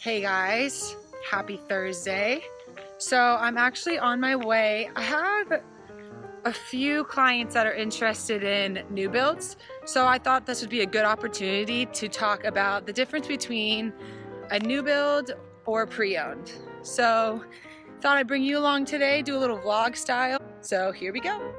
Hey guys, happy Thursday. So I'm actually on my way. I have a few clients that are interested in new builds. So I thought this would be a good opportunity to talk about the difference between a new build or pre-owned. So thought I'd bring you along today, do a little vlog style. So here we go.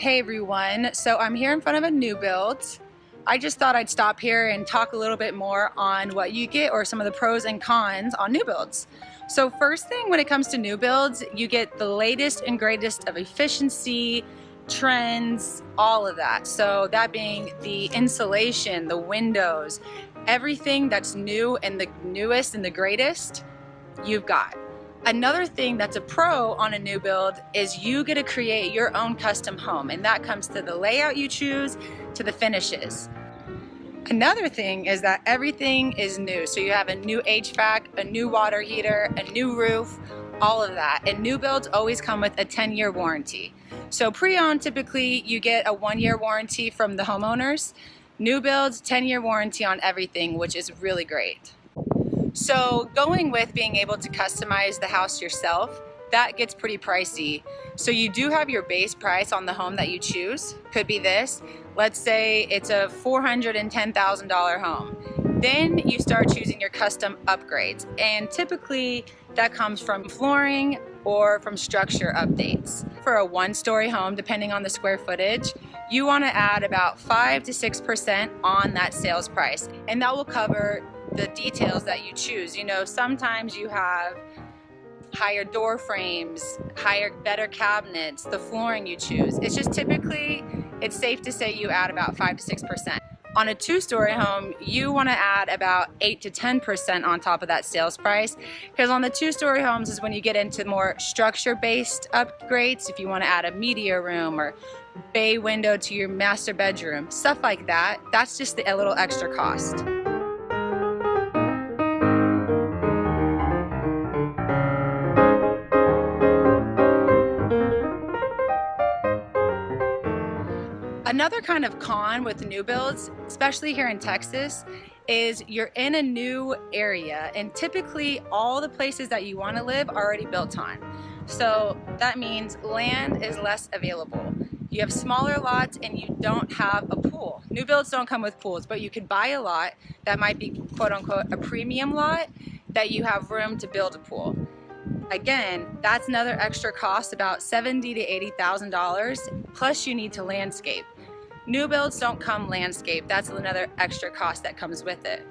Hey everyone, so I'm here in front of a new build. I just thought I'd stop here and talk a little bit more on what you get or some of the pros and cons on new builds. So first thing, when it comes to new builds, you get the latest and greatest of efficiency, trends, all of that. So that being the insulation, the windows, everything that's new and the newest and the greatest, you've got. Another thing that's a pro on a new build is you get to create your own custom home, and that comes to the layout you choose, to the finishes. Another thing is that everything is new. So you have a new HVAC, a new water heater, a new roof, all of that. And new builds always come with a 10-year warranty. So pre-owned, typically you get a 1-year warranty from the homeowners. New builds, 10-year warranty on everything, which is really great. So going with being able to customize the house yourself, that gets pretty pricey. So you do have your base price on the home that you choose. Could be this. Let's say it's a $410,000 home. Then you start choosing your custom upgrades. And typically that comes from flooring or from structure updates. For a 1-story home, depending on the square footage, you want to add about 5 to 6% on that sales price. And that will cover the details that you choose. You know, sometimes you have higher door frames, better cabinets, the flooring you choose. It's just typically, it's safe to say you add about 5 to 6%. On a 2-story home, you want to add about 8 to 10% on top of that sales price, because on the 2-story homes is when you get into more structure-based upgrades. If you want to add a media room or bay window to your master bedroom, stuff like that, that's just a little extra cost. Another kind of con with new builds, especially here in Texas, is you're in a new area and typically all the places that you want to live are already built on. So that means land is less available. You have smaller lots and you don't have a pool. New builds don't come with pools, but you could buy a lot that might be quote unquote a premium lot that you have room to build a pool. Again, that's another extra cost, about $70,000 to $80,000, plus you need to landscape. New builds don't come landscape. That's another extra cost that comes with it.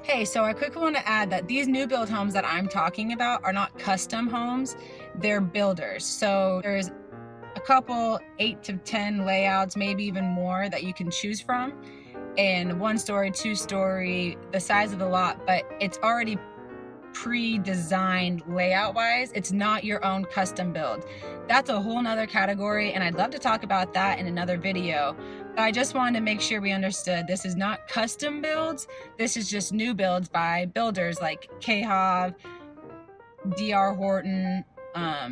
Hey, so I quickly want to add that these new build homes that I'm talking about are not custom homes, they're builders. So there's a couple 8 to 10 layouts, maybe even more, that you can choose from. And 1-story, 2-story, the size of the lot, but it's already pre-designed layout wise. It's not your own custom build. That's a whole nother category, and I'd love to talk about that in another video, but I just wanted to make sure we understood this is not custom builds. This is just new builds by builders like KHOV, DR Horton,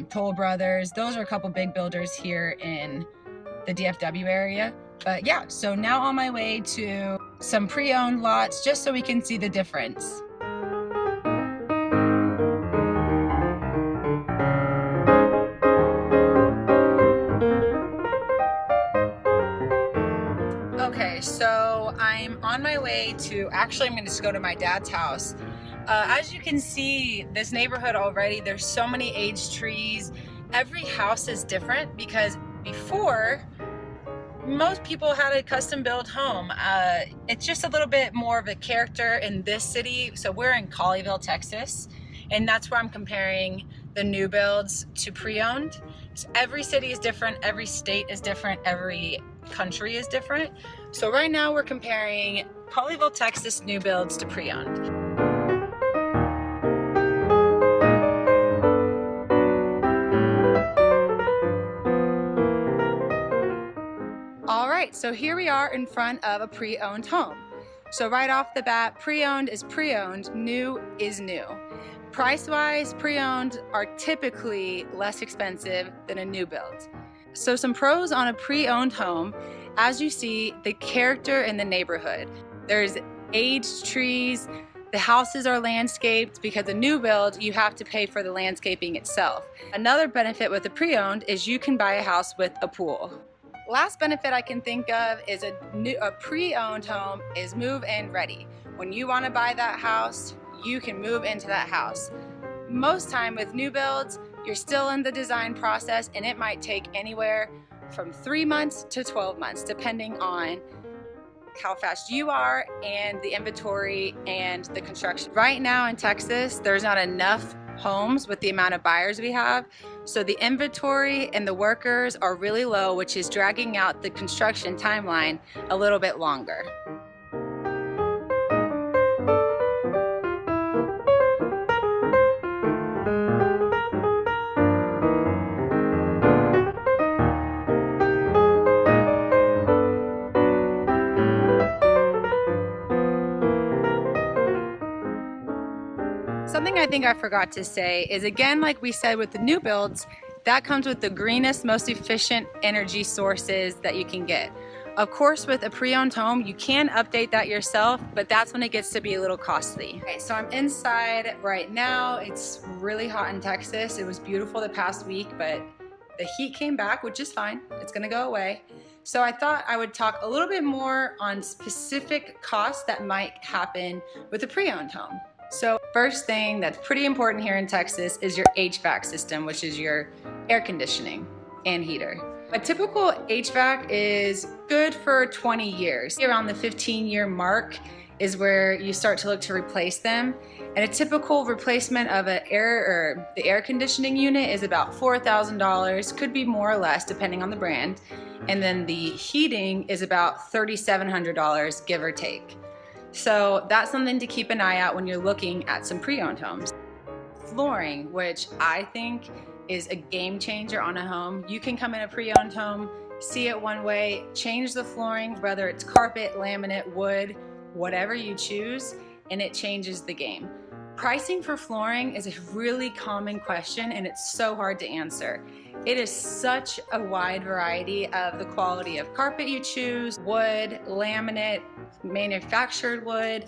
Toll Brothers. Those are a couple big builders here in the DFW area. But yeah, so now on my way to some pre-owned lots just so we can see the difference. Okay, so I'm on my way to, actually I'm going to just go to my dad's house. As you can see, this neighborhood already, there's so many aged trees. Every house is different because before, most people had a custom built home. It's just a little bit more of a character in this city. So we're in Colleyville, Texas, and that's where I'm comparing the new builds to pre-owned. So every city is different, every state is different, every country is different. So right now we're comparing Colleyville, Texas new builds to pre-owned. All right, so here we are in front of a pre-owned home. So right off the bat, pre-owned is pre-owned, new is new. Price-wise, pre-owned are typically less expensive than a new build. So some pros on a pre-owned home, as you see, the character in the neighborhood. There's aged trees, the houses are landscaped because a new build, you have to pay for the landscaping itself. Another benefit with a pre-owned is you can buy a house with a pool. Last benefit I can think of is a pre-owned home is move-in ready. When you want to buy that house, you can move into that house. Most time with new builds, you're still in the design process and it might take anywhere from 3 months to 12 months, depending on how fast you are and the inventory and the construction. Right now in Texas, there's not enough homes with the amount of buyers we have. So the inventory and the workers are really low, which is dragging out the construction timeline a little bit longer. Something I think I forgot to say is, again, like we said with the new builds, that comes with the greenest, most efficient energy sources that you can get. Of course, with a pre-owned home, you can update that yourself, but that's when it gets to be a little costly. Okay, so I'm inside right now. It's really hot in Texas. It was beautiful the past week, but the heat came back, which is fine. It's gonna go away. So I thought I would talk a little bit more on specific costs that might happen with a pre-owned home. So first thing that's pretty important here in Texas is your HVAC system, which is your air conditioning and heater. A typical HVAC is good for 20 years. Around the 15-year mark is where you start to look to replace them. And a typical replacement of the air conditioning unit is about $4,000, could be more or less depending on the brand. And then the heating is about $3,700, give or take. So that's something to keep an eye out when you're looking at some pre-owned homes. Flooring, which I think is a game changer on a home. You can come in a pre-owned home, see it one way, change the flooring, whether it's carpet, laminate, wood, whatever you choose, and it changes the game. Pricing for flooring is a really common question and it's so hard to answer. It is such a wide variety of the quality of carpet you choose, wood, laminate, manufactured wood,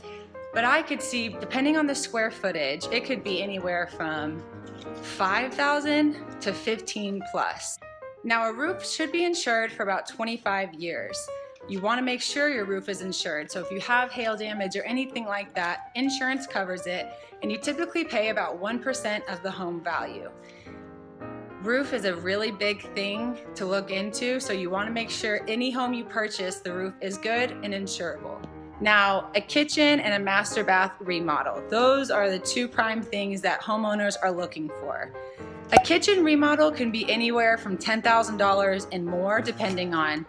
but I could see, depending on the square footage, it could be anywhere from $5,000 to $15,000 plus. Now a roof should be insured for about 25 years. You want to make sure your roof is insured. So if you have hail damage or anything like that, insurance covers it, and you typically pay about 1% of the home value. Roof is a really big thing to look into, so you want to make sure any home you purchase, the roof is good and insurable. Now, a kitchen and a master bath remodel. Those are the two prime things that homeowners are looking for. A kitchen remodel can be anywhere from $10,000 and more, depending on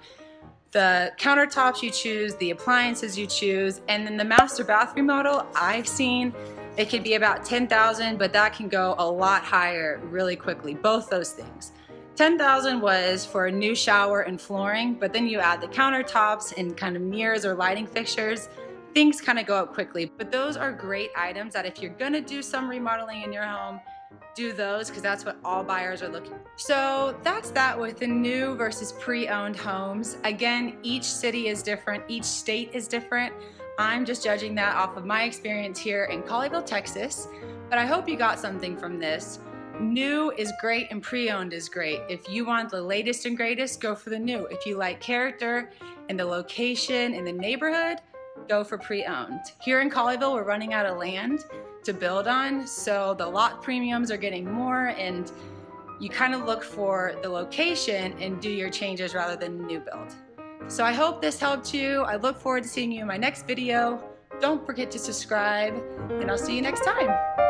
the countertops you choose, the appliances you choose, and then the master bath remodel I've seen, it could be about $10,000, but that can go a lot higher really quickly, both those things. $10,000 was for a new shower and flooring, but then you add the countertops and kind of mirrors or lighting fixtures, things kind of go up quickly. But those are great items that if you're gonna do some remodeling in your home, do those, because that's what all buyers are looking for. So that's that with the new versus pre-owned homes. Again, each city is different, each state is different. I'm just judging that off of my experience here in Colleyville, Texas, but I hope you got something from this. New is great and pre-owned is great. If you want the latest and greatest, go for the new. If you like character and the location and the neighborhood, go for pre-owned. Here in Colleyville, we're running out of land to build on, so the lot premiums are getting more, and you kind of look for the location and do your changes rather than new build. So I hope this helped you. I look forward to seeing you in my next video. Don't forget to subscribe, and I'll see you next time.